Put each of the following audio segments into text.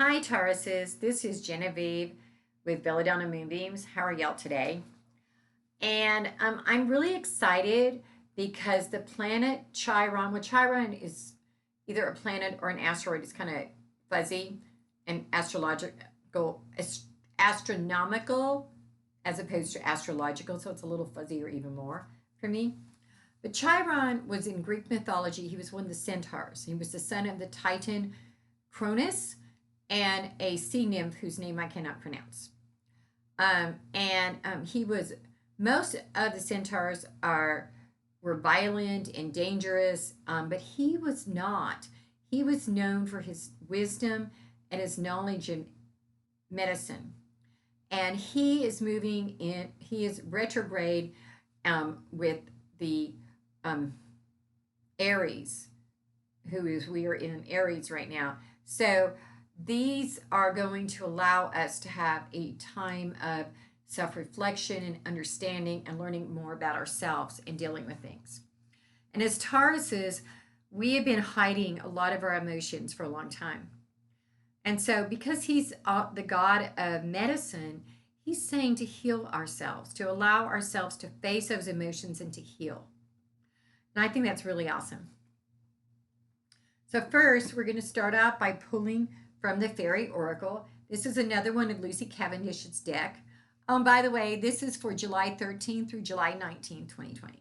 Hi, Tauruses. This is Genevieve with Belladonna Moonbeams. How are y'all today? And I'm really excited because the planet Chiron, well, Chiron is either a planet or an asteroid. It's kind of fuzzy and astronomical as opposed to astrological. So it's a little fuzzy or even more for me. But Chiron was in Greek mythology. He was one of the centaurs. He was the son of the Titan Cronus and a sea nymph whose name I cannot pronounce. He was most of the centaurs are were violent and dangerous, but he was not. He was known for his wisdom and his knowledge in medicine. And he is moving in. He is retrograde with the um, Aries, who is we are in Aries right now. So these are going to allow us to have a time of self reflection and understanding and learning more about ourselves and dealing with things. And as Tauruses, we have been hiding a lot of our emotions for a long time. And so, because he's the god of medicine, he's saying to heal ourselves, to allow ourselves to face those emotions and to heal. And I think that's really awesome. So, first, we're going to start out by pulling from the Fairy Oracle. This is another one of Lucy Cavendish's deck. By the way, this is for July 13th through July 19th, 2020.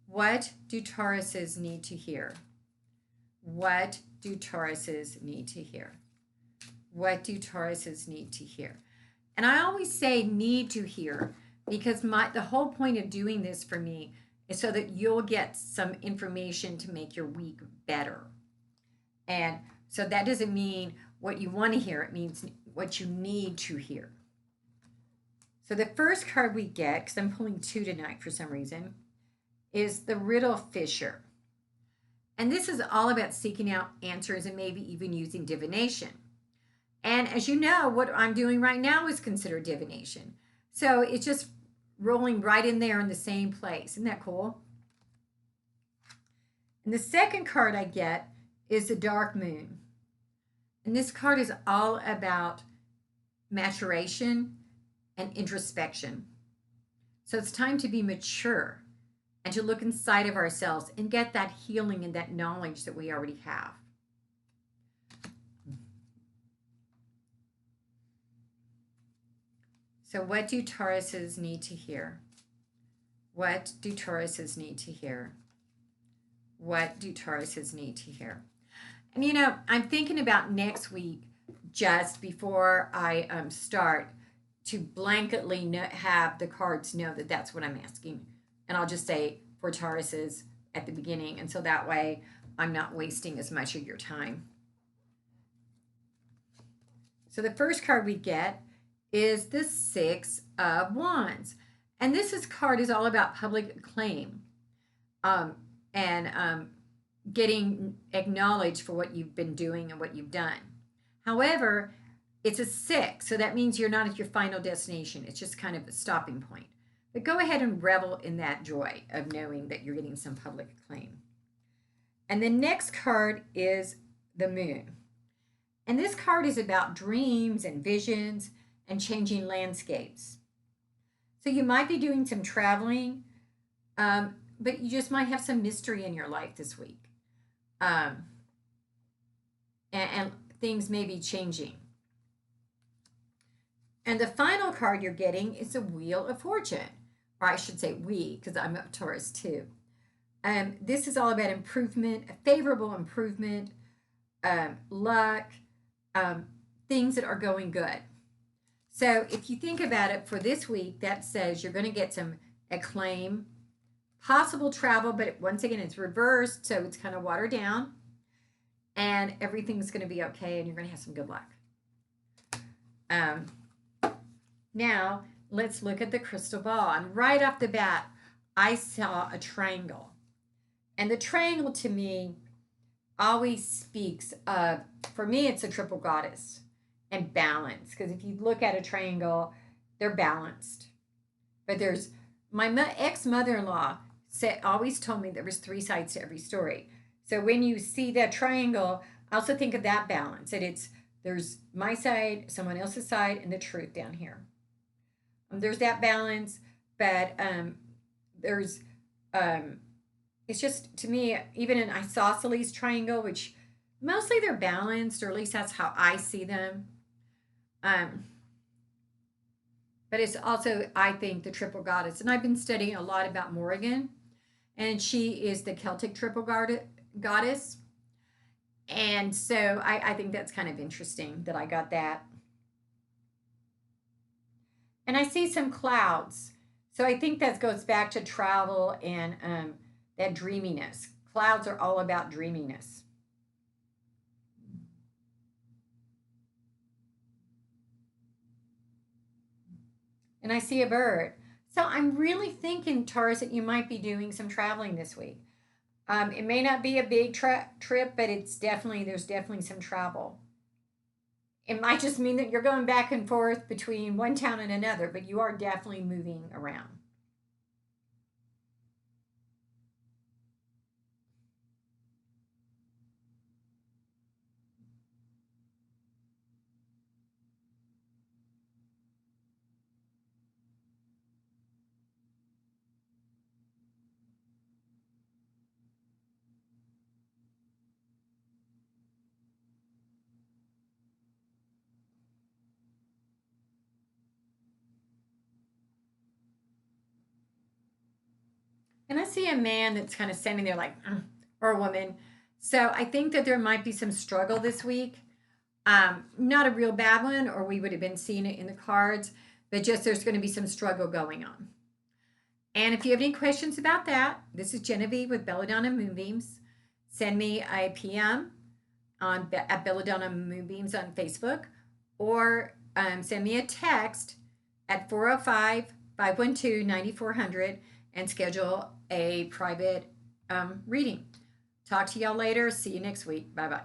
What do Tauruses need to hear? What do Tauruses need to hear? What do Tauruses need to hear? And I always say need to hear because the whole point of doing this for me is so that you'll get some information to make your week better. And so that doesn't mean what you want to hear, it means what you need to hear. So the first card we get, because I'm pulling two tonight for some reason, is the Riddle Fisher. And this is all about seeking out answers and maybe even using divination. And as you know, what I'm doing right now is considered divination. So it's just rolling right in there in the same place. Isn't that cool? And the second card I get is the Dark Moon. And this card is all about maturation and introspection. So it's time to be mature and to look inside of ourselves and get that healing and that knowledge that we already have. So, what do Tauruses need to hear? What do Tauruses need to hear? What do Tauruses need to hear? And I'm thinking about next week, just before I start, to blanketly have the cards know that that's what I'm asking. And I'll just say for Tauruses at the beginning. And so that way I'm not wasting as much of your time. So the first card we get is the Six of Wands. And card is all about public acclaim and getting acknowledged for what you've been doing and what you've done. However, it's a six, so that means you're not at your final destination. It's just kind of a stopping point. But go ahead and revel in that joy of knowing that you're getting some public acclaim. And the next card is the Moon. And this card is about dreams and visions and changing landscapes. So you might be doing some traveling, but you just might have some mystery in your life this week. And things may be changing. And the final card you're getting is the Wheel of Fortune, or I should say we, because I'm a Taurus too. This is all about improvement, a favorable improvement, luck, things that are going good. So if you think about it for this week, that says you're going to get some acclaim, possible travel, but once again, it's reversed, so it's kind of watered down, and everything's going to be okay, and you're going to have some good luck. Now, let's look at the crystal ball. And right off the bat, I saw a triangle. And the triangle to me always speaks of, for me, it's a triple goddess and balance. Because if you look at a triangle, they're balanced. But there's my ex-mother-in-law always told me there was three sides to every story. So when you see that triangle, I also think of that balance that there's my side, someone else's side, and the truth down here. There's that balance, but there's um, it's just to me even an isosceles triangle, which mostly they're balanced, or at least that's how I see them. Um, but it's also I think the triple goddess, and I've been studying a lot about Morrigan, and she is the Celtic goddess. And so I think that's kind of interesting that I got that. And I see some clouds. So I think that goes back to travel and that dreaminess. Clouds are all about dreaminess. And I see a bird. So I'm really thinking, Taurus, that you might be doing some traveling this week. It may not be a big trip, but there's definitely some travel. It might just mean that you're going back and forth between one town and another, but you are definitely moving around. And I see a man that's kind of standing there like, "Mm," or a woman. So I think that there might be some struggle this week. Not a real bad one, or we would have been seeing it in the cards, but just there's going to be some struggle going on. And if you have any questions about that, this is Genevieve with Belladonna Moonbeams. Send me a PM at Belladonna Moonbeams on Facebook, or send me a text at 405 512 9400 and schedule a private reading. Talk to y'all later. See you next week. Bye bye.